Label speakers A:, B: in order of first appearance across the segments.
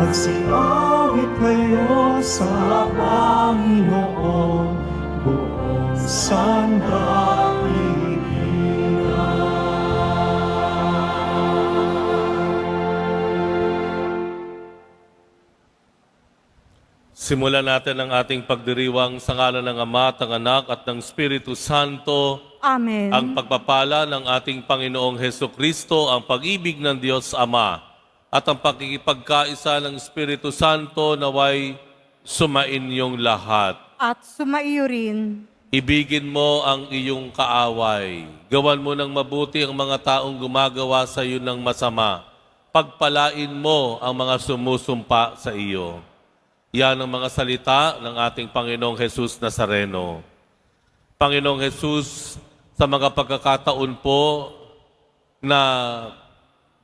A: Magsiawit kayo sa Panginoon, buong sandaigdigan.
B: Simulan natin ang ating pagdiriwang sa ngalan ng Ama at ng Anak at ng Espiritu Santo.
C: Amen.
B: Ang pagpapala ng ating Panginoong Hesukristo, ang pag-ibig ng Diyos Ama, at ang pakikipagkaisa ng Espiritu Santo naway sumainyong lahat.
C: At sumaiyo rin.
B: Ibigin mo ang iyong kaaway. Gawan mo ng mabuti ang mga taong gumagawa sa iyo ng masama. Pagpalain mo ang mga sumusumpa sa iyo. Yan ang mga salita ng ating Panginoong Jesus Nazareno. Panginoong Jesus, sa mga pagkakataon po na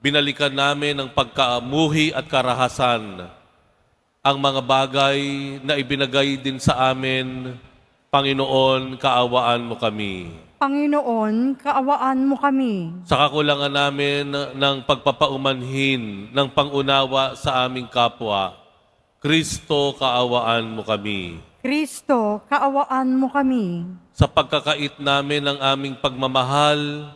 B: binalikan namin ang pagkaamuhi at karahasan, ang mga bagay na ibinagay din sa amin, Panginoon, kaawaan mo kami.
C: Panginoon, kaawaan mo kami.
B: Sa kakulangan namin ng pagpapaumanhin, ng pangunawa sa aming kapwa, Kristo, kaawaan mo kami.
C: Kristo, kaawaan mo kami.
B: Sa pagkakait namin ng aming pagmamahal,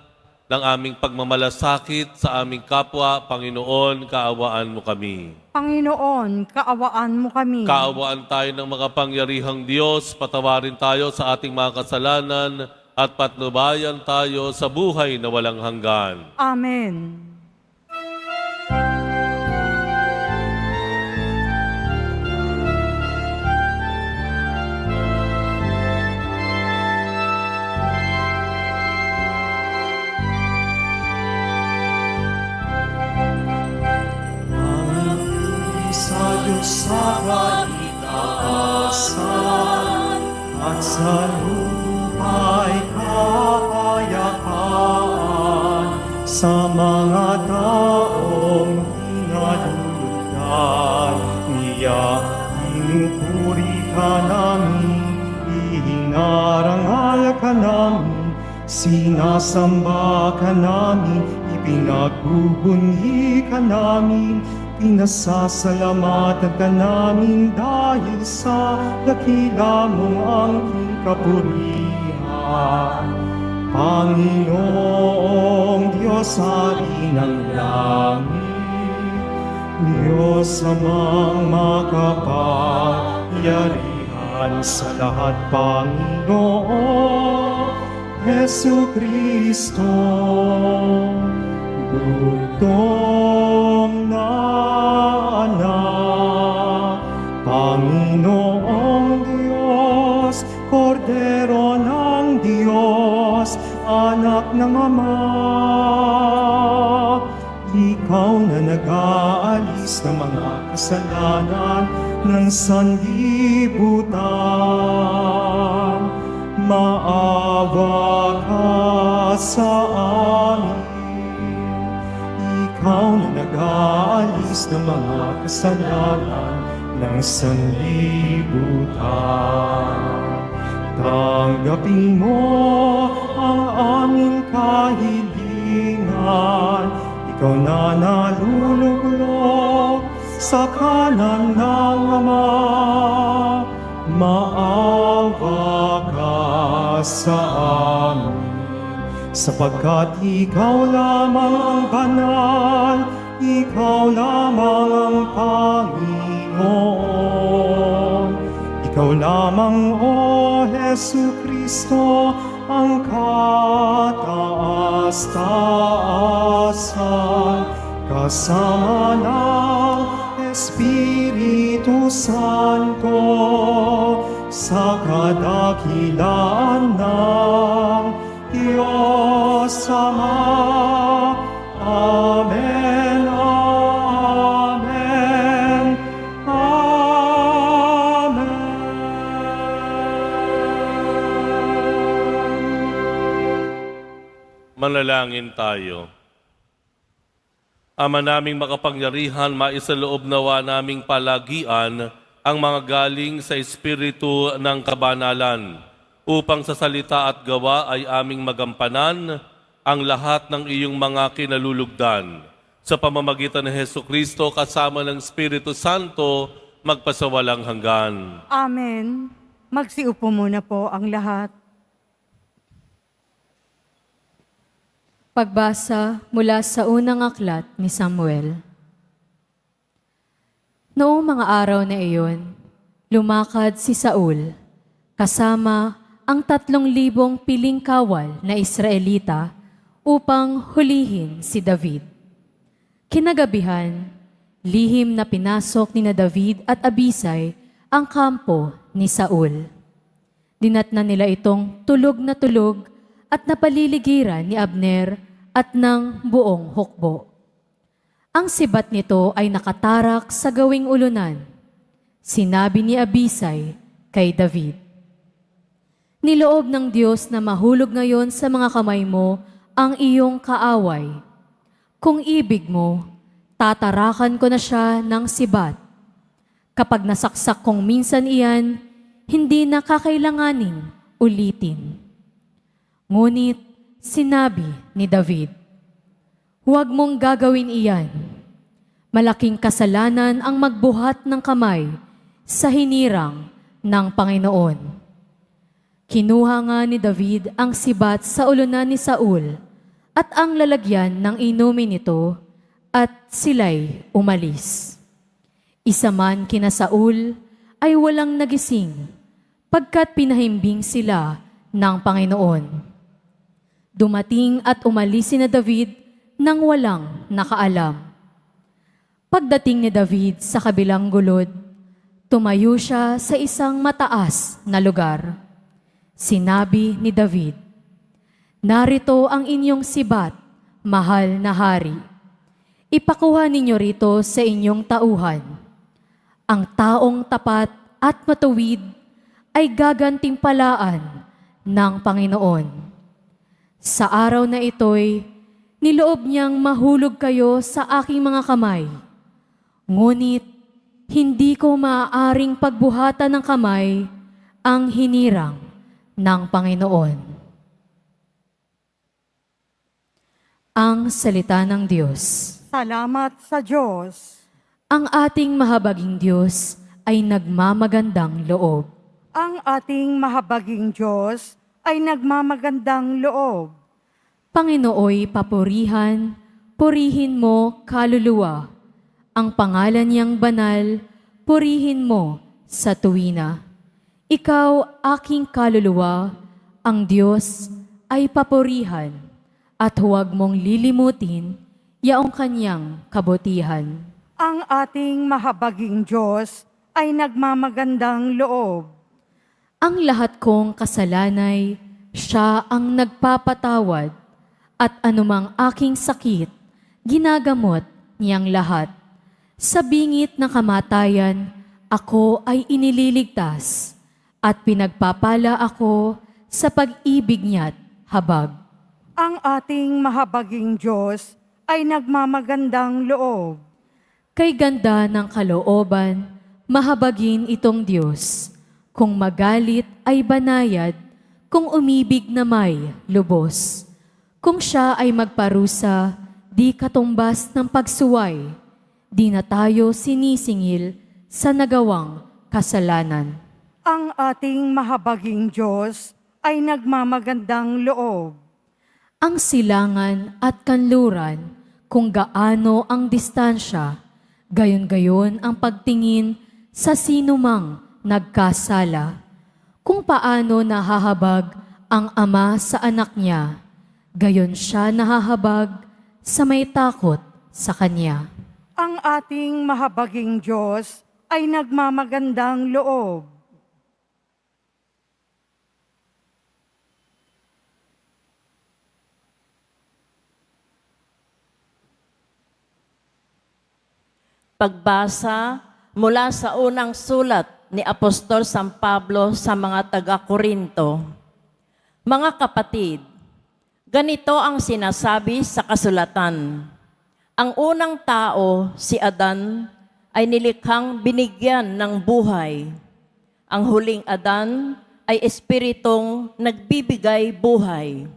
B: ng aming pagmamalasakit sa aming kapwa, Panginoon, kaawaan mo kami.
C: Panginoon, kaawaan mo kami.
B: Kaawaan tayo ng makapangyarihang Diyos, patawarin tayo sa ating mga kasalanan, at patnubayan tayo sa buhay na walang hanggan.
C: Amen.
A: Sa Diyos sa kaitaasan at sa lupa'y kapayapaan, sa mga taong pinalulugan niya, inupuri ka namin, ihinarangal ka namin, sinasamba ka namin, ipinagbubunyi ka namin, pinasasalamatan ka namin dahil sa dakila mong angking kapurihan. Panginoong Diyos, Hari ng langit, Diyos amang makapangyarihan sa lahat, Panginoon Hesukristo, bugtong na anak, Panginoong Diyos, Kordero ng Diyos, anak ng Ama. Ikaw na nag-aalis ng mga kasalanan ng sanlibutan, maawa ka sa amin. Ikaw na nag-aalis ng mga kasalanan ng sanlibutan. Tanggapin mo ang aming kahilingan. Ikaw na naluluglok sa kanan ng Ama. Maawa ka sa amin, sapagkat ikaw lamang ang banal, ikaw lamang ang Panginoon. Ikaw lamang, O Hesukristo, ang kataas-taasan, kasama ng Espiritu Santo, sa kadakilaan ng Diyos Ama. Amen, amen, amen.
B: Manalangin tayo. Ama naming makapangyarihan, maisaloob nawa naming palagian ang mga galing sa Espiritu ng kabanalan, upang sa salita at gawa ay aming magampanan ang lahat ng iyong mga kinalulugdan. sa pamamagitan ng Hesukristo kasama ng Espiritu Santo, magpasawalang hanggan.
C: Amen. Magsiupo muna po ang lahat.
D: Pagbasa mula sa unang aklat ni Samuel. Noong mga araw na iyon, lumakad si Saul kasama ang 3,000 piling kawal na Israelita upang hulihin si David. Kinagabihan, lihim na pinasok ni David at Abisai ang kampo ni Saul. Dinatnan nila itong tulog na tulog at napaliligiran ni Abner at ng buong hukbo. Ang sibat nito ay nakatarak sa gawing ulunan. Sinabi ni Abisai kay David, "Niloob ng Diyos na mahulog ngayon sa mga kamay mo ang iyong kaaway. Kung ibig mo, tatarakan ko na siya ng sibat. Kapag nasaksak kong minsan iyan, hindi na kakailanganing ulitin." Ngunit sinabi ni David, "Huwag mong gagawin iyan. Malaking kasalanan ang magbuhat ng kamay sa hinirang ng Panginoon." Kinuha nga ni David ang sibat sa ulunan ni Saul at ang lalagyan ng inumin nito at sila'y umalis. Isa man kina Saul ay walang nagising pagkat pinahimbing sila ng Panginoon. Dumating at umalis si David nang walang nakaalam. Pagdating ni David sa kabilang gulod, tumayo siya sa isang mataas na lugar. Sinabi ni David, "Narito ang inyong sibat, mahal na hari. Ipakuha ninyo rito sa inyong tauhan. Ang taong tapat at matuwid ay gagantimpalaan ng Panginoon. Sa araw na ito'y niloob niyang mahulog kayo sa aking mga kamay. Ngunit hindi ko maaaring pagbuhatan ng kamay ang hinirang ng Panginoon." Ang salita ng Diyos.
C: Salamat sa Diyos.
D: Ang ating mahabaging Diyos ay nagmamagandang loob.
C: Ang ating mahabaging Diyos ay nagmamagandang loob.
D: Panginooy papurihan, purihin mo kaluluwa. Ang pangalan niyang banal, purihin mo sa tuwina. Ikaw, aking kaluluwa, ang Diyos ay papurihan at huwag mong lilimutin yaong kanyang kabutihan.
C: Ang ating mahabaging Diyos ay nagmamagandang loob.
D: Ang lahat kong kasalanay, siya ang nagpapatawad at anumang aking sakit, ginagamot niyang lahat. Sa bingit ng kamatayan, ako ay inililigtas at pinagpapala ako sa pag-ibig niya't habag.
C: Ang ating mahabaging Diyos ay nagmamagandang loob.
D: Kay ganda ng kalooban, mahabagin itong Diyos. Kung magalit ay banayad, kung umibig na may lubos. Kung siya ay magparusa, di katumbas ng pagsuway, di na tayo sinisingil sa nagawang kasalanan.
C: Ang ating mahabaging Diyos ay nagmamagandang loob.
D: Ang silangan at kanluran, kung gaano ang distansya, gayon-gayon ang pagtingin sa sinumang nagkasala. Kung paano nahahabag ang ama sa anak niya, gayon siya nahahabag sa may takot sa kanya.
C: Ang ating mahabaging Diyos ay nagmamagandang loob.
E: Pagbasa mula sa unang sulat ni Apostol San Pablo sa mga taga-Korinto. Mga kapatid, ganito ang sinasabi sa kasulatan. Ang unang tao, si Adan, ay nilikhang binigyan ng buhay. Ang huling Adan ay espiritong nagbibigay buhay.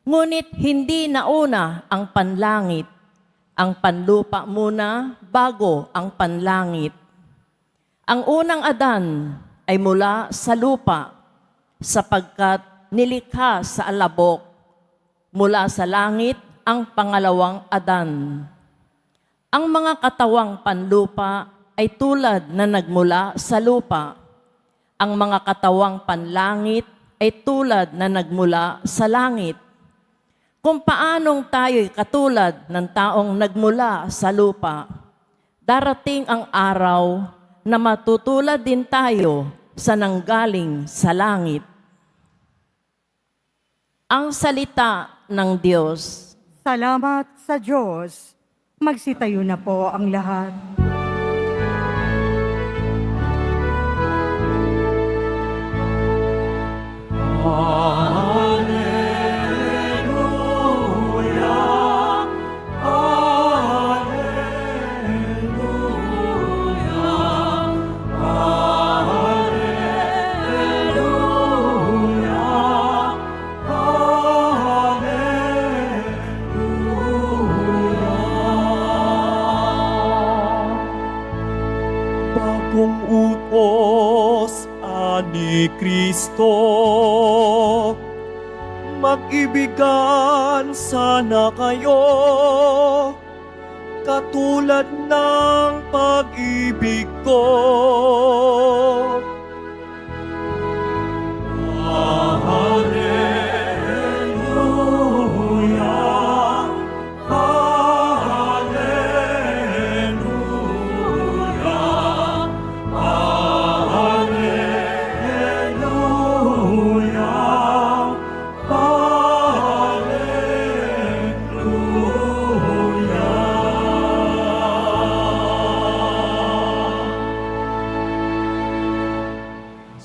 E: Ngunit hindi nauna ang panlangit, ang panlupa muna bago ang panlangit. Ang unang Adan ay mula sa lupa, sapagkat nilikha sa alabok. Mula sa langit ang pangalawang Adan. Ang mga katawang panlupa ay tulad na nagmula sa lupa. Ang mga katawang panlangit ay tulad na nagmula sa langit. Kung paanong tayo'y katulad ng taong nagmula sa lupa, darating ang araw na matutulad din tayo sa nanggaling sa langit. Ang salita ng Diyos.
C: Salamat sa Diyos. Magsitayo na po ang lahat.
A: Bagong utos ani Kristo, mag-ibigan sana kayo, katulad ng pag-ibig ko. Hallelujah, hallelujah, hallelujah, hallelujah.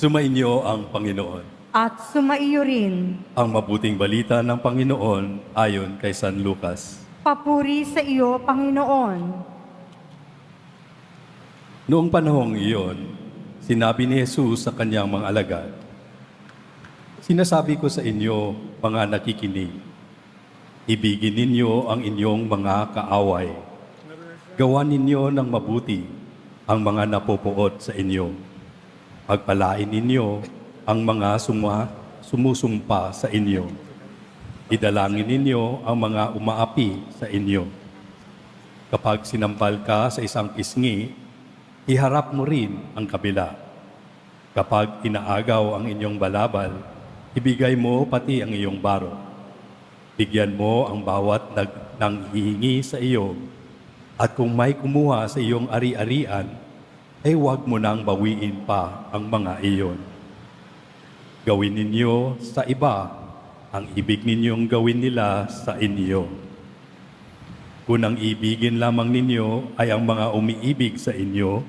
F: Sumainyo ang Panginoon.
C: At sumaiyo rin,
F: Ang mabuting balita ng Panginoon ayon kay San Lucas.
C: papuri sa iyo, Panginoon.
F: Noong panahong iyon, sinabi ni Jesus sa kanyang mga alagad, "Sinasabi ko sa inyo, mga nakikinig, ibigin ninyo ang inyong mga kaaway. Gawan ninyo ng mabuti ang mga napopuot sa inyo. Pagpalain ninyo ang mga sumusumpa sa inyo. Idalangin ninyo ang mga umaapi sa inyo. Kapag sinampal ka sa isang pisngi, iharap mo rin ang kabila. Kapag inaagaw ang inyong balabal, ibigay mo pati ang iyong baro. Bigyan mo ang bawat nanghihingi sa iyo, at kung may kumuha sa iyong ari-arian, ay huwag mo nang bawiin pa ang mga iyon. Gawin ninyo sa iba ang ibig ninyong gawin nila sa inyo. Kung ang ibigin lamang ninyo ay ang mga umiibig sa inyo,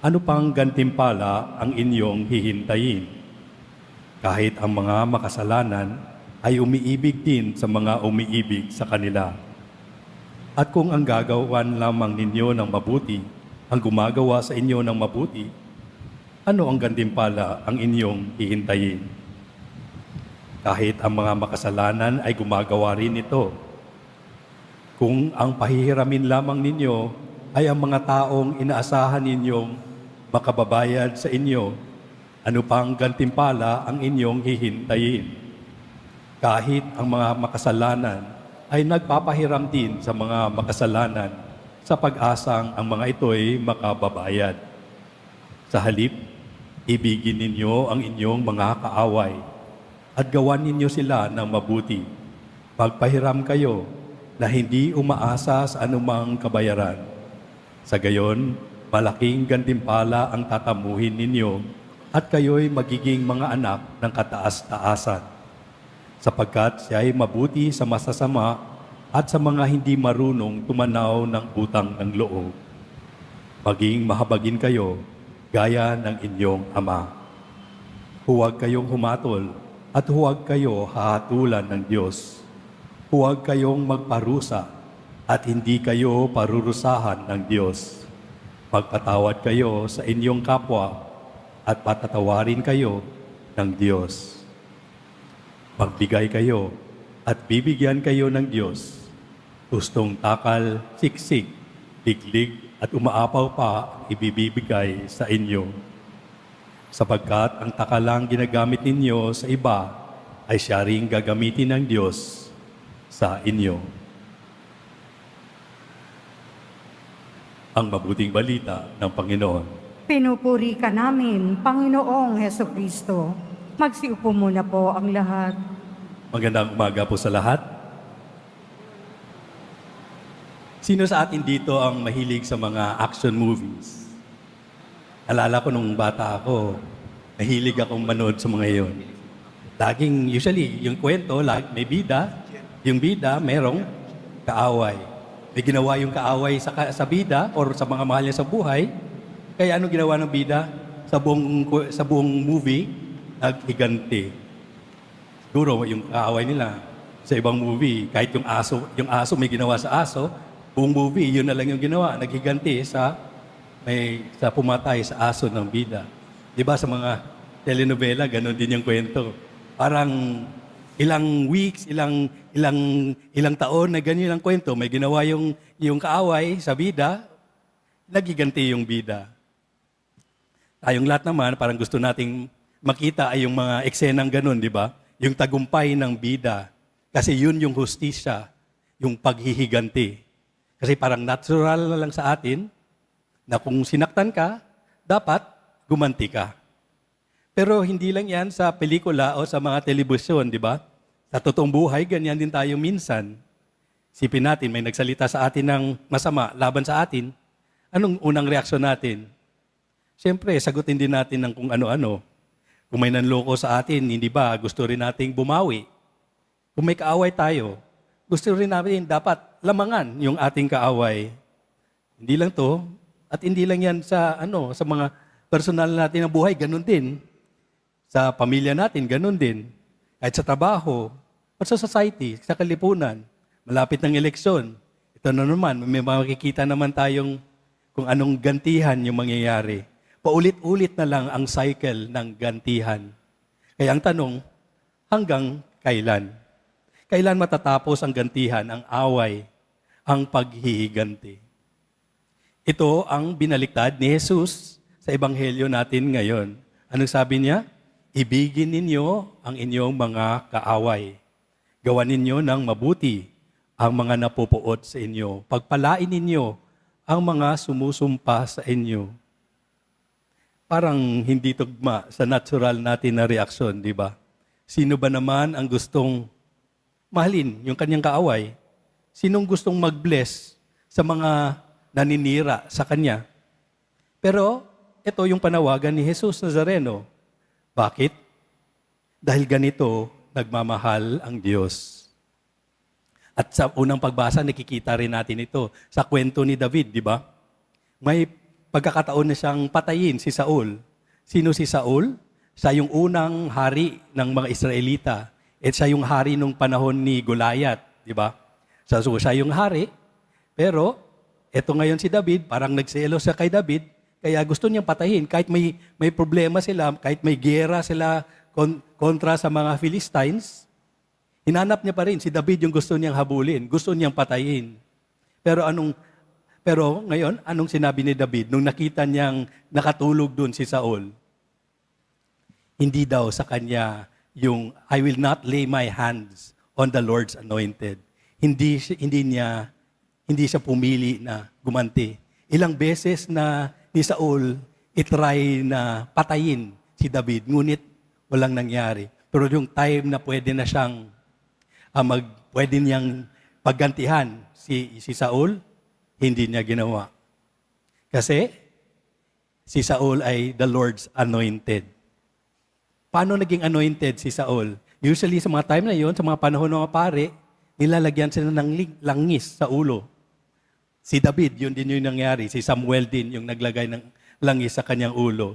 F: ano pang gantimpala ang inyong hihintayin? Kahit ang mga makasalanan ay umiibig din sa mga umiibig sa kanila. At kung ang gagawan lamang ninyo ng mabuti, ang gumagawa sa inyo ng mabuti, ano ang gantimpala ang inyong hihintayin? Kahit ang mga makasalanan ay gumagawa rin ito. Kung ang pahihiramin lamang ninyo ay ang mga taong inaasahan ninyong makababayad sa inyo, ano pang gantimpala ang inyong hihintayin? Kahit ang mga makasalanan ay nagpapahiram din sa mga makasalanan sa pag-asang ang mga ito'y makababayad. Sa halip, ibigin ninyo ang inyong mga kaaway at gawan ninyo sila ng mabuti. Magpahiram kayo na hindi umaasa sa anumang kabayaran. Sa gayon, malaking gantimpala ang tatamuhin ninyo at kayo'y magiging mga anak ng kataas-taasan. Sapagkat siya ay mabuti sa masasama at sa mga hindi marunong tumanaw ng utang ng loob. Maging mahabagin kayo gaya ng inyong Ama. Huwag kayong humatol at huwag kayo hahatulan ng Diyos. Huwag kayong magparusa at hindi kayo parurusahan ng Diyos. Magpatawad kayo sa inyong kapwa at patatawarin kayo ng Diyos. Magbigay kayo at bibigyan kayo ng Diyos. Gustong takal, siksik, liglig at umaapaw pa ibibigay sa inyo. Sapagkat ang takalang ginagamit ninyo sa iba ay siya ring gagamitin ng Diyos sa inyo. Ang mabuting balita ng Panginoon.
C: Pinupuri ka namin, Panginoong Heso Kristo. Magsiupo muna po ang lahat.
F: Magandang umaga po sa lahat. Sino sa atin dito ang mahilig sa mga action movies? Alala ko nung bata ako, mahilig akong manood sa mga iyon. Laging, usually, yung kwento, may bida. Yung bida, merong kaaway. May ginawa yung kaaway sa bida or sa mga mahal niya sa buhay. Kaya ano ginawa ng bida? Sa buong movie, naghiganti. Siguro yung kaaway nila sa ibang movie, kahit yung aso may ginawa sa aso, buong movie, yun na lang yung ginawa, naghiganti sa pumatay sa aso ng bida. Di ba sa mga telenovela, ganun din yung kwento. Parang ilang weeks, ilang taon na ganyan ang kwento, may ginawa yung kaaway sa bida, naghiganti yung bida. Tayong lahat naman, parang gusto nating makita ay yung mga eksenang ganun, di ba? Yung tagumpay ng bida. Kasi yun yung hustisya, yung paghihiganti. Kasi parang natural na lang sa atin na kung sinaktan ka, dapat gumanti ka. Pero hindi lang yan sa pelikula o sa mga telebisyon, di ba? Sa totoong buhay, ganyan din tayo minsan. Sipin natin, may nagsalita sa atin ng masama laban sa atin. Anong unang reaksyon natin? Siyempre, sagutin din natin ng kung ano-ano. Kung may nanloko sa atin, hindi ba gusto rin nating bumawi? Kung may kaaway tayo, gusto rin natin dapat lamangan yung ating kaaway. Hindi lang to, at hindi lang yan sa mga personal natin na buhay, ganun din. Sa pamilya natin, ganun din. Kahit sa trabaho, at sa society, sa kalipunan, malapit ng eleksyon. Ito na naman, may makikita naman tayong kung anong gantihan yung mangyayari. Paulit-ulit na lang ang cycle ng gantihan. Kaya ang tanong, hanggang kailan? Kailan matatapos ang gantihan, ang away, ang paghihiganti? Ito ang binaliktad ni Jesus sa ebanghelyo natin ngayon. Anong sabi niya? Ibigin ninyo ang inyong mga kaaway. Gawan ninyo ng mabuti ang mga napupuot sa inyo. Pagpalain ninyo ang mga sumusumpa sa inyo. Parang hindi tugma sa natural natin na reaksyon, di ba? Sino ba naman ang gustong mahalin yung kanyang kaaway? Sinong gustong mag-bless sa mga naninira sa kanya? Pero ito yung panawagan ni Jesus Nazareno. Bakit? Dahil ganito nagmamahal ang Diyos. At sa unang pagbasa, nakikita rin natin ito sa kwento ni David, di ba? May pagkakataon na siyang patayin si Saul. Sino si Saul? Siya yung unang hari ng mga Israelita. At siya yung hari nung panahon ni Goliath, di ba? So siya yung hari, pero eto ngayon si David, parang nagselos siya kay David, kaya gusto niyang patayin. Kahit may problema sila, kahit may giyera sila kontra sa mga Philistines, hinanap niya pa rin, si David yung gusto niyang habulin, gusto niyang patayin. Pero ngayon, anong sinabi ni David nung nakita niyang nakatulog dun si Saul? Hindi daw sa kanya yung, I will not lay my hands on the Lord's anointed. Hindi siya pumili na gumanti. Ilang beses na ni Saul itry na patayin si David, ngunit walang nangyari. Pero yung time na pwede na siyang pwede niyang paggantihan si Saul, hindi niya ginawa. Kasi si Saul ay the Lord's anointed. Paano naging anointed si Saul? Usually sa mga time na yon, sa mga panahon ng mga pare, nilalagyan sila ng langis sa ulo. Si David, yun din yung nangyari. Si Samuel din yung naglagay ng langis sa kanyang ulo.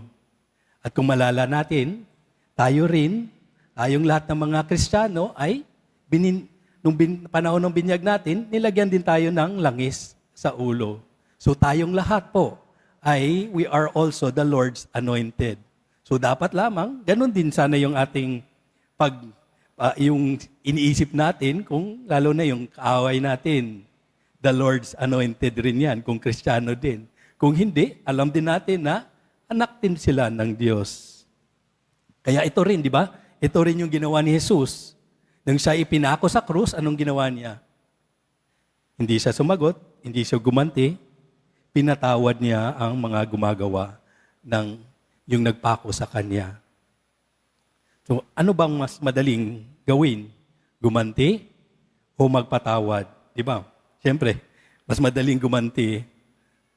F: At kung malala natin, tayong lahat ng mga Kristiyano ay panahon ng binyag natin, nilagyan din tayo ng langis sa ulo. So tayong lahat po we are also the Lord's anointed. So dapat lamang, ganun din sana yung ating yung iniisip natin, kung lalo na yung kaaway natin. the Lord's anointed rin yan, kung Kristiyano din. Kung hindi, alam din natin na anak din sila ng Diyos. Kaya ito rin, di ba? Ito rin yung ginawa ni Jesus. Nang siya ipinako sa krus, anong ginawa niya? Hindi siya sumagot, hindi siya gumanti, pinatawad niya ang mga gumagawa ng yung nagpako sa kanya. So, ano bang mas madaling gawin? Gumanti o magpatawad? Di ba? Siyempre, mas madaling gumanti,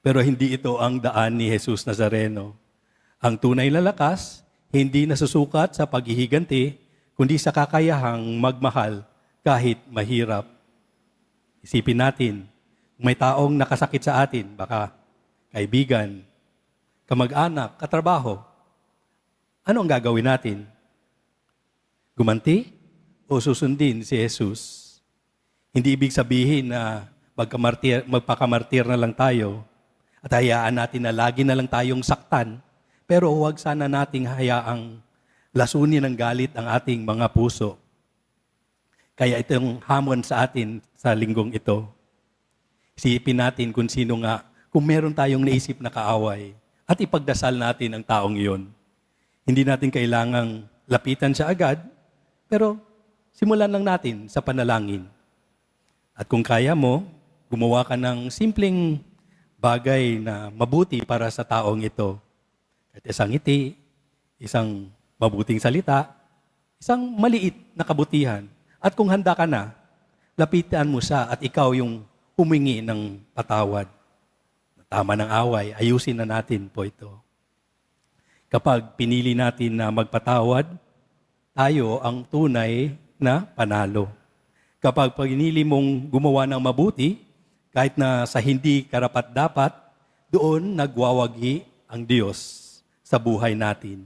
F: pero hindi ito ang daan ni Jesus Nazareno. Ang tunay na lakas, hindi nasusukat sa paghihiganti, kundi sa kakayahang magmahal kahit mahirap. Isipin natin, may taong nakasakit sa atin, baka kaibigan, kamag-anak, katrabaho. Ano ang gagawin natin? Gumanti o susundin si Jesus? Hindi ibig sabihin na magpakamartir na lang tayo at hayaan natin na lagi na lang tayong saktan, pero huwag sana nating hayaang lasunin ng galit ang ating mga puso. Kaya itong hamon sa atin sa linggong ito. Isipin natin kung sino nga, kung meron tayong naisip na kaaway, at ipagdasal natin ang taong iyon. Hindi natin kailangang lapitan siya agad, pero simulan lang natin sa panalangin. At kung kaya mo, gumawa ka ng simpleng bagay na mabuti para sa taong ito. At isang ngiti, isang mabuting salita, isang maliit na kabutihan. At kung handa ka na, lapitan mo siya at ikaw yung humingi ng patawad. Tama ng away, ayusin na natin po ito. Kapag pinili natin na magpatawad, tayo ang tunay na panalo. Kapag pinili mong gumawa ng mabuti, kahit na sa hindi karapat-dapat, doon nagwawagi ang Diyos sa buhay natin.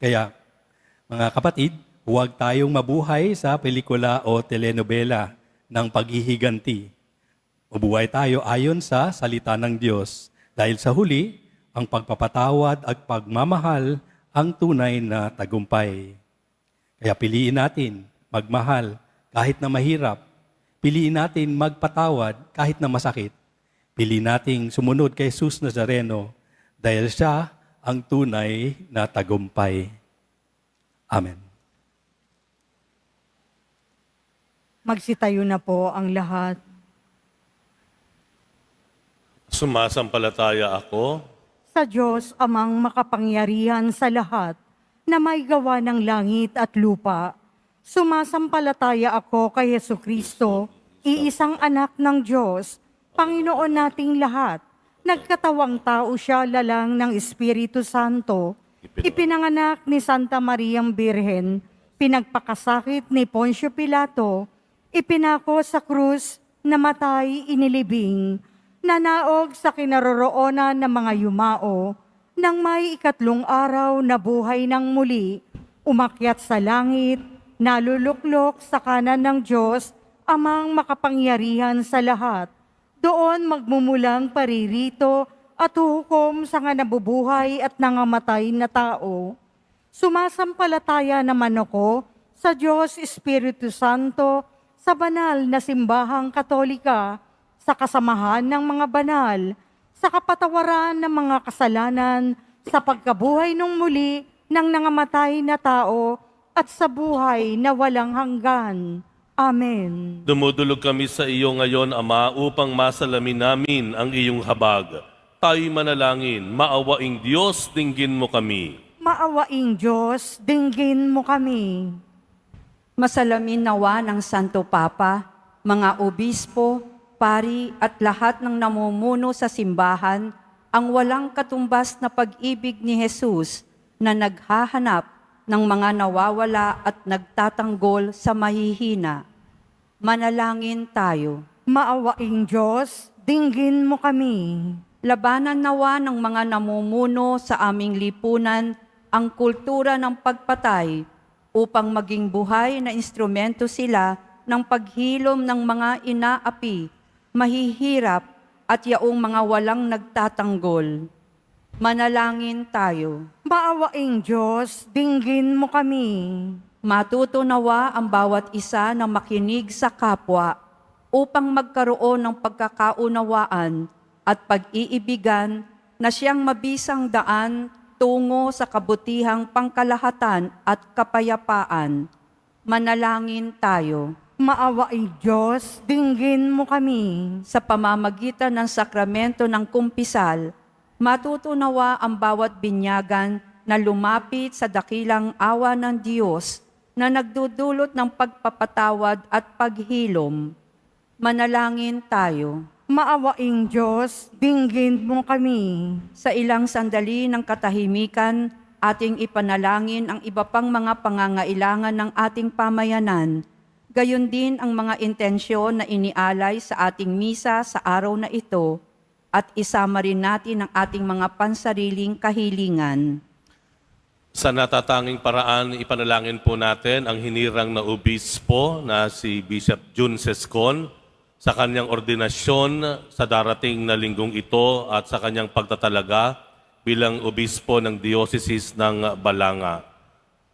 F: Kaya, mga kapatid, huwag tayong mabuhay sa pelikula o telenovela ng paghihiganti. Mabuhay tayo ayon sa salita ng Diyos. Dahil sa huli, ang pagpapatawad at pagmamahal ang tunay na tagumpay. Kaya piliin natin magmahal kahit na mahirap. Piliin natin magpatawad kahit na masakit. Piliin nating sumunod kay Jesus Nazareno dahil siya ang tunay na tagumpay. Amen.
C: Magsitayo na po ang lahat.
B: Sumasampalataya ako
C: Sa Diyos amang makapangyarihan sa lahat, na may gawa ng langit at lupa. Sumasampalataya ako kay Jesucristo, iisang anak ng Diyos, Panginoon nating lahat. Nagkatawang tao siya lalang ng Espiritu Santo. Ipinanganak ni Santa Mariang Birhen, pinagpakasakit ni Poncio Pilato, ipinako sa krus, namatay, inilibing, nanaog sa kinaroroonan ng mga yumao, nang may ikatlong araw na buhay ng muli, umakyat sa langit, naluluklok sa kanan ng Diyos, amang makapangyarihan sa lahat. Doon magmumulang paririto at huhukom sa nga nabubuhay at nangamatay na tao. Sumasampalataya naman ako sa Diyos Espiritu Santo, sa banal na simbahang Katolika, sa kasamahan ng mga banal, sa kapatawaran ng mga kasalanan, sa pagkabuhay ng muli ng nangamatay na tao, at sa buhay na walang hanggan. Amen.
B: Dumudulog kami sa iyo ngayon, Ama, upang masalamin namin ang iyong habag. Tayo'y manalangin, maawaing Diyos, dinggin mo kami.
C: Maawaing Diyos, dinggin mo kami.
G: Masalamin nawa ng Santo Papa, mga obispo, pari at lahat ng namumuno sa simbahan ang walang katumbas na pag-ibig ni Jesus na naghahanap ng mga nawawala at nagtatanggol sa mahihina. Manalangin tayo.
C: Maawaing Diyos, dinggin mo kami.
G: Labanan nawa ng mga namumuno sa aming lipunan ang kultura ng pagpatay upang maging buhay na instrumento sila ng paghilom ng mga inaapi, mahihirap at yaong mga walang nagtatanggol. Manalangin tayo.
C: Maawaing Diyos, dinggin mo kami.
G: Matuto nawa ang bawat isa na makinig sa kapwa upang magkaroon ng pagkakaunawaan at pag-iibigan na siyang mabisang daan tungo sa kabutihang pangkalahatan at kapayapaan. Manalangin tayo.
C: Maawaing Diyos, dinggin mo kami.
G: Sa pamamagitan ng sakramento ng kumpisal, matutunawa ang bawat binyagan na lumapit sa dakilang awa ng Diyos na nagdudulot ng pagpapatawad at paghilom. Manalangin tayo.
C: Maawaing Diyos, dinggin mo kami.
G: Sa ilang sandali ng katahimikan, ating ipanalangin ang iba pang mga pangangailangan ng ating pamayanan. Gayon din ang mga intensyon na inialay sa ating misa sa araw na ito at isama rin natin ang ating mga pansariling kahilingan.
B: Sa natatanging paraan, ipanalangin po natin ang hinirang na obispo na si Bishop Jun Sescon sa kanyang ordinasyon sa darating na linggong ito at sa kanyang pagtatalaga bilang obispo ng Diocese ng Balanga.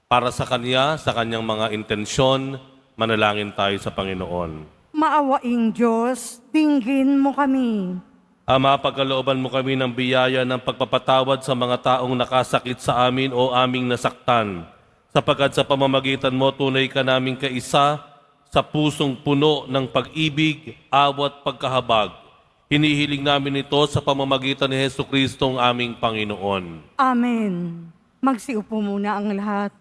B: Para sa kanyang mga intensyon, manalangin tayo sa Panginoon.
C: Maawaing Diyos, dinggin mo kami.
B: Ama, pagkalooban mo kami ng biyaya ng pagpapatawad sa mga taong nakasakit sa amin o aming nasaktan, sapagkat sa pamamagitan mo tunay ka naming kaisa sa pusong puno ng pag-ibig, awat, pagkahabag. Hinihiling namin ito sa pamamagitan ni Jesucristo ang aming Panginoon.
C: Amen. Magsiupo muna ang lahat.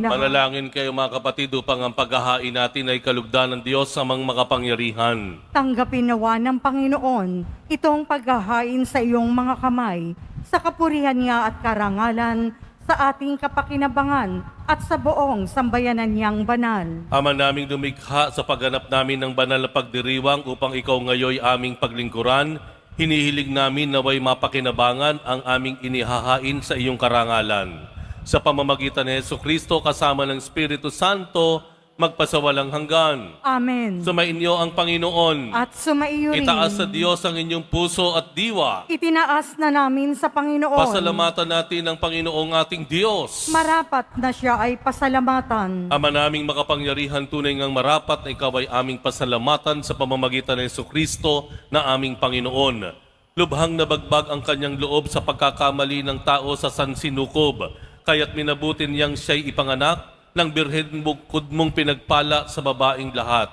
B: Manalangin kayo mga kapatid upang ang paghahain natin ay kalugdan ng Diyos sa mga makapangyarihan.
C: Tanggapin nawa ng Panginoon itong paghahain sa iyong mga kamay, sa kapurihan niya at karangalan, sa ating kapakinabangan at sa buong sambayanan niyang banal.
B: Ama naming lumikha, sa pagganap namin ng banal na pagdiriwang upang ikaw ngayoy aming paglingkuran, hinihiling namin naway mapakinabangan ang aming inihahain sa iyong karangalan. Sa pamamagitan ni Jesucristo kasama ng Espiritu Santo, magpasawalang hanggan.
C: Amen.
B: Sumainyo ang Panginoon.
C: At sumaiyo rin.
B: Itaas sa Diyos ang inyong puso at diwa.
C: Itinaas na namin sa Panginoon.
B: Pasalamatan natin ang Panginoong ating Diyos.
C: Marapat na siya ay pasalamatan.
B: Ama naming makapangyarihan, tunay ngang marapat na ikaw ay aming pasalamatan sa pamamagitan ng Jesucristo na aming Panginoon. Lubhang nabagbag ang kanyang loob sa pagkakamali ng tao sa sansinukob, kaya't minabuti niyang siya'y ipanganak ng birhen bukod mong pinagpala sa babaeng lahat.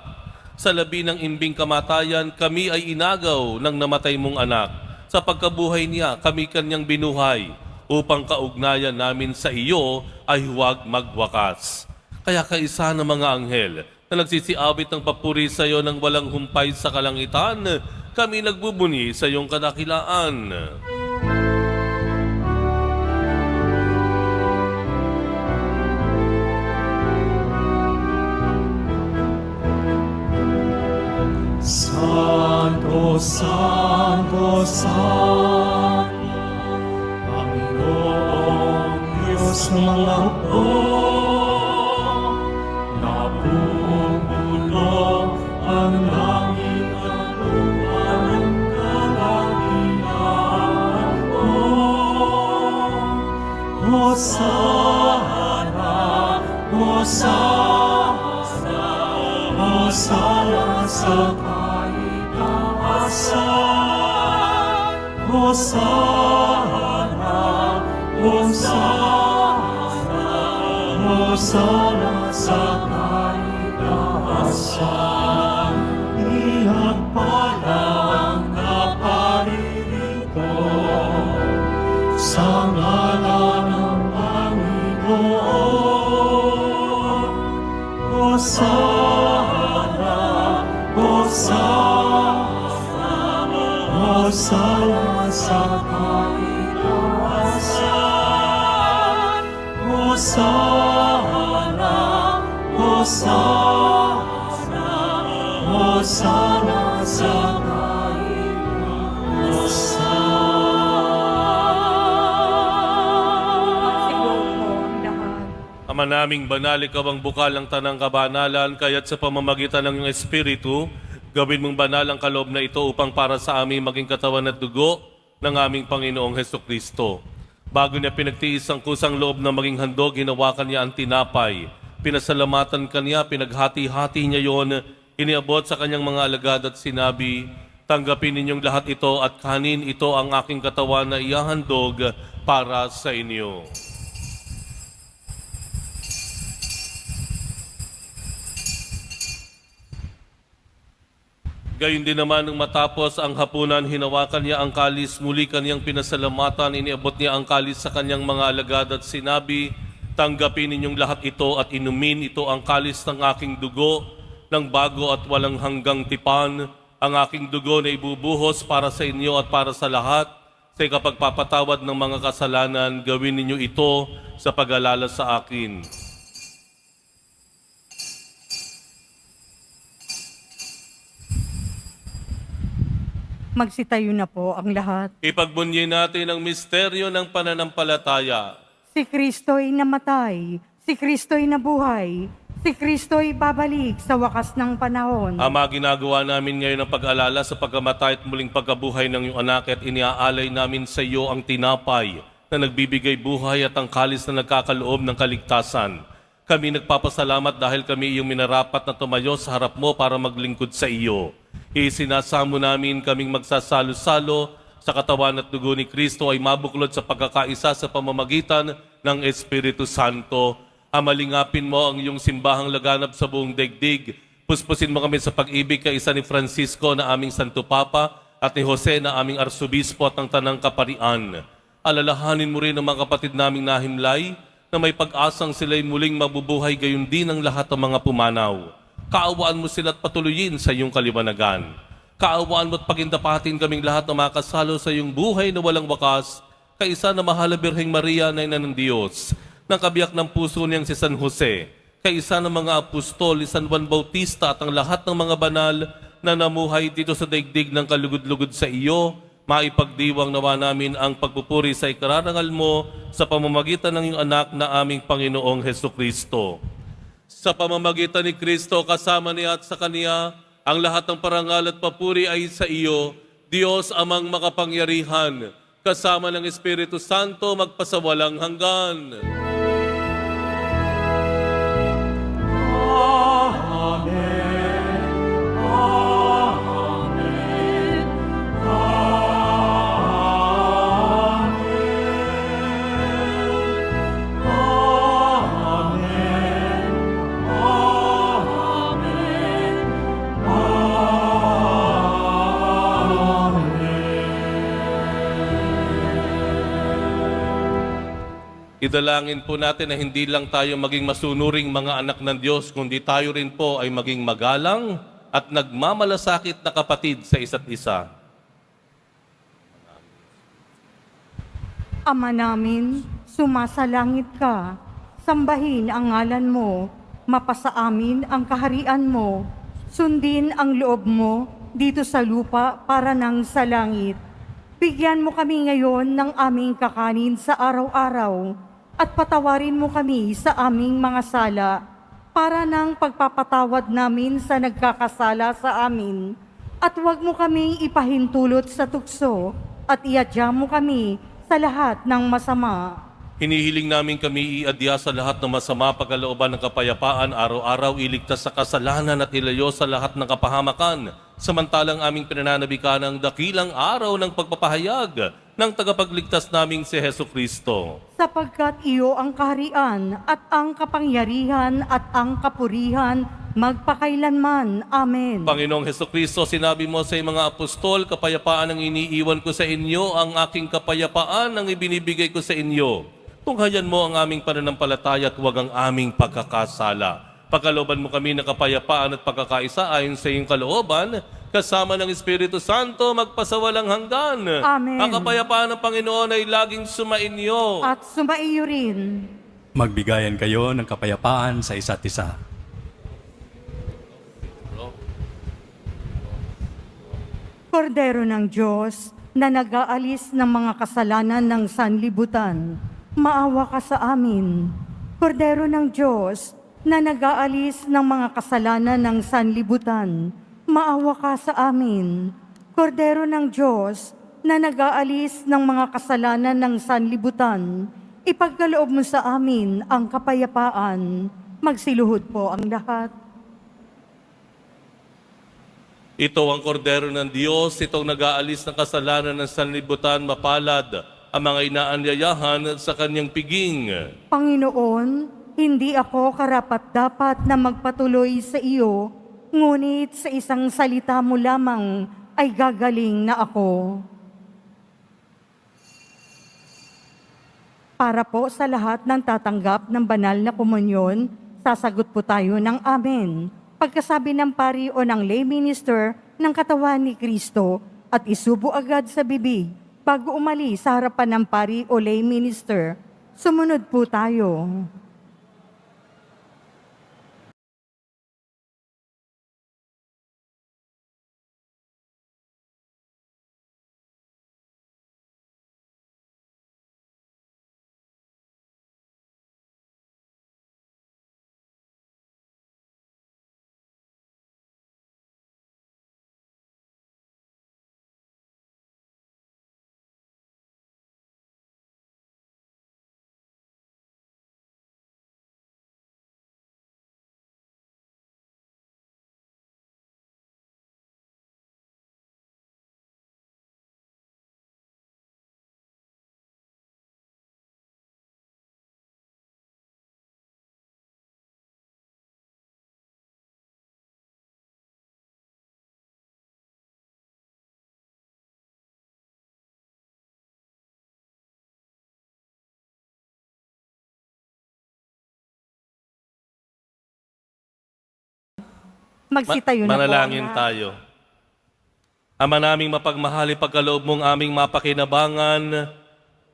B: Sa labi ng imbing kamatayan, kami ay inagaw ng namatay mong anak. Sa pagkabuhay niya, kami kanyang binuhay, upang kaugnayan namin sa iyo ay huwag magwakas. Kaya kaisa ng mga anghel na nagsisiawit ng papuri sa iyo ng walang humpay sa kalangitan, kami nagbubuni sa iyong kadakilaan.
A: Santo, Santo, Santo, Panginoong Diyos ng mga hukbo, Hosana, Hosana, Hosana sa kaitaasan. Hosana, Hosana, Hosana sa kaitaasan. Iyagpalang naparirito sa ngalan ng Panginoon. Hosana, Hosana, Hosana sa kaitaasan. Hosana, Hosana, Hosana sa
C: Siguro po ang lahat.
B: Ama naming banal, ikaw ang bukal ng tanang kabanalan, kaya't sa pamamagitan ng iyong Espiritu, gawin mong banal ang kaloob na ito upang para sa amin maging katawan at dugo ng aming Panginoong Hesukristo. Bago niya pinagtiis ang kusang loob na maging handog, hinawakan niya ang tinapay. Pinasalamatan kanya, pinaghati-hati niya yon, iniabot sa kanyang mga alagad at sinabi, tanggapin ninyong lahat ito at kanin ito ang aking katawan na ihahandog para sa inyo. Gayun din naman nung matapos ang hapunan, hinawakan niya ang kalis, muli kanyang pinasalamatan, iniabot niya ang kalis sa kanyang mga alagad at sinabi, tanggapin ninyong lahat ito at inumin ito ang kalis ng aking dugo, ng bago at walang hanggang tipan, ang aking dugo na ibubuhos para sa inyo at para sa lahat, sa ikapagpapatawad ng mga kasalanan, gawin ninyo ito sa pag-alala sa akin.
C: Magsitayo na po ang lahat.
B: Ipagbunyi natin ang misteryo ng pananampalataya.
C: Si Kristo'y namatay, si Kristo'y nabuhay, si Kristo'y babalik sa wakas ng panahon.
B: Ama, ginagawa namin ngayon ang pag-alala sa pagkamatay at muling pagkabuhay ng iyong anak at iniaalay namin sa iyo ang tinapay na nagbibigay buhay at ang kalis na nagkakaloob ng kaligtasan. Kami nagpapasalamat dahil kami iyong minarapat na tumayo sa harap mo para maglingkod sa iyo. Isinasamo namin kaming magsasalo-salo sa katawan at dugo ni Kristo ay mabuklod sa pagkakaisa sa pamamagitan ng Espiritu Santo. Amalingapin mo ang iyong simbahang laganap sa buong daigdig. Puspusin mo kami sa pag-ibig kaisa ni Francisco na aming Santo Papa at ni Jose na aming Arsobispo at ng Tanang Kaparian. Alalahanin mo rin ang mga kapatid naming nahimlay na may pag-asang sila'y muling mabubuhay gayon din ang lahat ng mga pumanaw. Kaawaan mo sila at patuloyin sa iyong kaliwanagan. Kaawaan mo at pagindapatin kaming lahat na makasalo sa iyong buhay na walang wakas, kaisa na mahal na Birheng Maria na ina ng Diyos, ng kabiyak ng puso niyang si San Jose, kaisa ng mga apostol, ni San Juan Bautista at ang lahat ng mga banal na namuhay dito sa daigdig ng kalugod-lugod sa iyo, maipagdiwang nawa namin ang pagpupuri sa ikararangal mo sa pamamagitan ng iyong anak na aming Panginoong Hesukristo. Sa pamamagitan ni Kristo, kasama niya at sa Kaniya, ang lahat ng parangal at papuri ay sa iyo, Diyos amang makapangyarihan, kasama ng Espiritu Santo magpasawalang hanggan. Idalangin po natin na hindi lang tayo maging masunuring mga anak ng Diyos, kundi tayo rin po ay maging magalang at nagmamalasakit na kapatid sa isa't isa.
C: Ama namin, sumasalangit ka, sambahin ang ngalan mo, mapasa amin ang kaharian mo, sundin ang loob mo dito sa lupa para nang sa langit. Bigyan mo kami ngayon ng aming kakanin sa araw-araw at patawarin mo kami sa aming mga sala para nang pagpapatawad namin sa nagkakasala sa amin. At huwag mo kaming ipahintulot sa tukso at iadya mo kami sa lahat ng masama.
B: Hinihiling namin kami iadya sa lahat ng masama pagkalooban ng kapayapaan, araw-araw iligtas sa kasalanan at ilayo sa lahat ng kapahamakan. Samantalang aming pinananabikan ang dakilang araw ng pagpapahayag ng tagapagligtas naming si Hesu Kristo.
C: Sapagkat iyo ang kaharian at ang kapangyarihan at ang kapurihan magpakailanman. Amen.
B: Panginoong Hesu Kristo, sinabi mo sa mga apostol, kapayapaan ang iniiwan ko sa inyo, ang aking kapayapaan ang ibinibigay ko sa inyo. Tunghayan mo ang aming pananampalataya at huwag ang aming pagkakasala. Pagkalooban mo kami ng kapayapaan at pagkakaisa ayon sa iyong kalooban, kasama ng Espiritu Santo magpasawalang hanggan.
C: Amen.
B: Ang kapayapaan ng Panginoon ay laging sumainyo.
C: At sumaiyo rin.
F: Magbigayan kayo ng kapayapaan sa isa't isa.
C: Kordero ng Diyos na nag-aalis ng mga kasalanan ng sanlibutan, maawa ka sa amin. Kordero ng Diyos na nag-aalis ng mga kasalanan ng sanlibutan, maawa ka sa amin. Kordero ng Diyos na nag-aalis ng mga kasalanan ng sanlibutan, ipagkaloob mo sa amin ang kapayapaan. Magsiluhod po ang lahat.
B: Ito ang kordero ng Diyos, itong nag-aalis ng kasalanan ng sanlibutan, mapalad ang mga inaanyayahan sa kanyang piging.
C: Panginoon, hindi ako karapat-dapat na magpatuloy sa iyo, ngunit sa isang salita mo lamang ay gagaling na ako. Para po sa lahat ng tatanggap ng banal na komunyon, sasagot po tayo ng Amen. Pagkasabi ng pari o ng lay minister ng katawan ni Kristo at isubo agad sa bibig bago umalis sa harapan ng pari o lay minister, sumunod po tayo. Magsitayo na po.
B: Manalangin tayo. Ama naming mapagmahal, pagkaloob mong aming mapakinabangan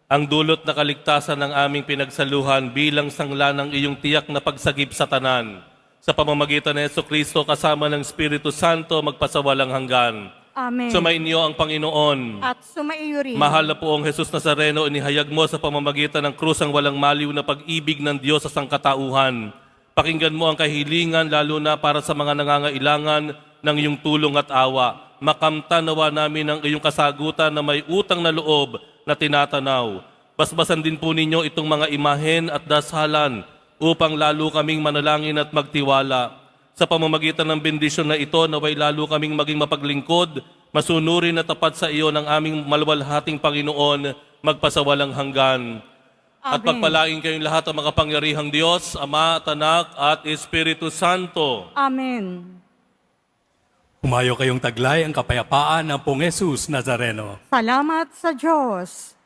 B: ang dulot na kaligtasan ng aming pinagsaluhan bilang sangla ng iyong tiyak na pagsagip sa tanan. Sa pamamagitan ng Hesu Kristo kasama ng Espiritu Santo magpasawalang hanggan.
C: Amen.
B: Sumainyo ang Panginoon.
C: At sumaiyo rin.
B: Mahal na poong Jesus Nazareno, inihayag mo sa pamamagitan ng krus ang walang maliw na pag-ibig ng Diyos sa sangkatauhan. Pakinggan mo ang kahilingan lalo na para sa mga nangangailangan ng iyong tulong at awa. Makamtan nawa namin ang iyong kasagutan na may utang na loob na tinatanaw. Basbasan din po ninyo itong mga imahen at dasalan upang lalo kaming manalangin at magtiwala. Sa pamamagitan ng bendisyon na ito, naway lalo kaming maging mapaglingkod, masunurin at tapat sa iyo ng aming maluwalhating Panginoon, magpasawalang hanggan. At
C: Amen.
B: pagpalain kayong lahat ng makapangyarihang Diyos, Ama, at Anak, at Espiritu Santo.
C: Amen.
F: Humayo kayong taglay ang kapayapaan ng Pong Jesus Nazareno.
C: Salamat sa Diyos.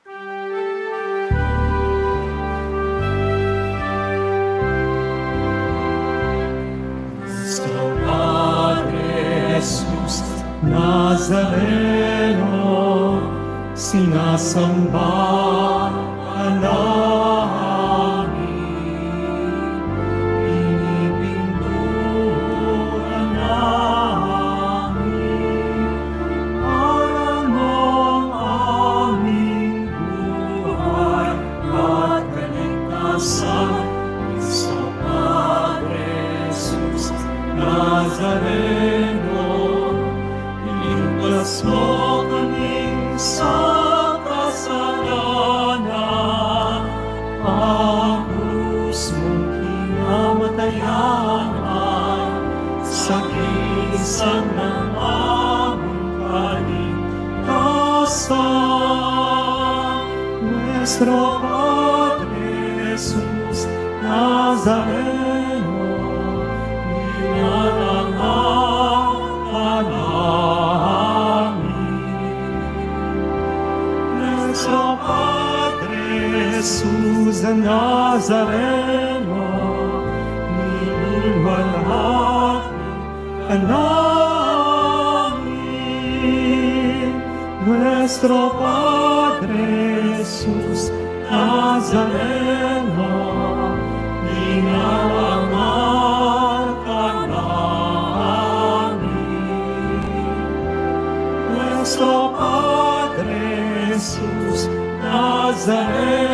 A: Sa Padre Jesus Nazareno, sinasamba ka namin, pinipinturan namin, alam mong aming buhay at kaligtasan. Sa Padre Jesus Nazareno, iligtas mo kami sa kasalanan. sa isang ng aming kaligtasan. Nuestro Padre Jesus Nazareno, minanangan ka namin. Nuestro Padre Jesus Nazareno, minulwalhati ka namin. Nuestro Padre Jesus Nazareno, minanangan ka namin. Nuestro Padre Jesus Nazareno,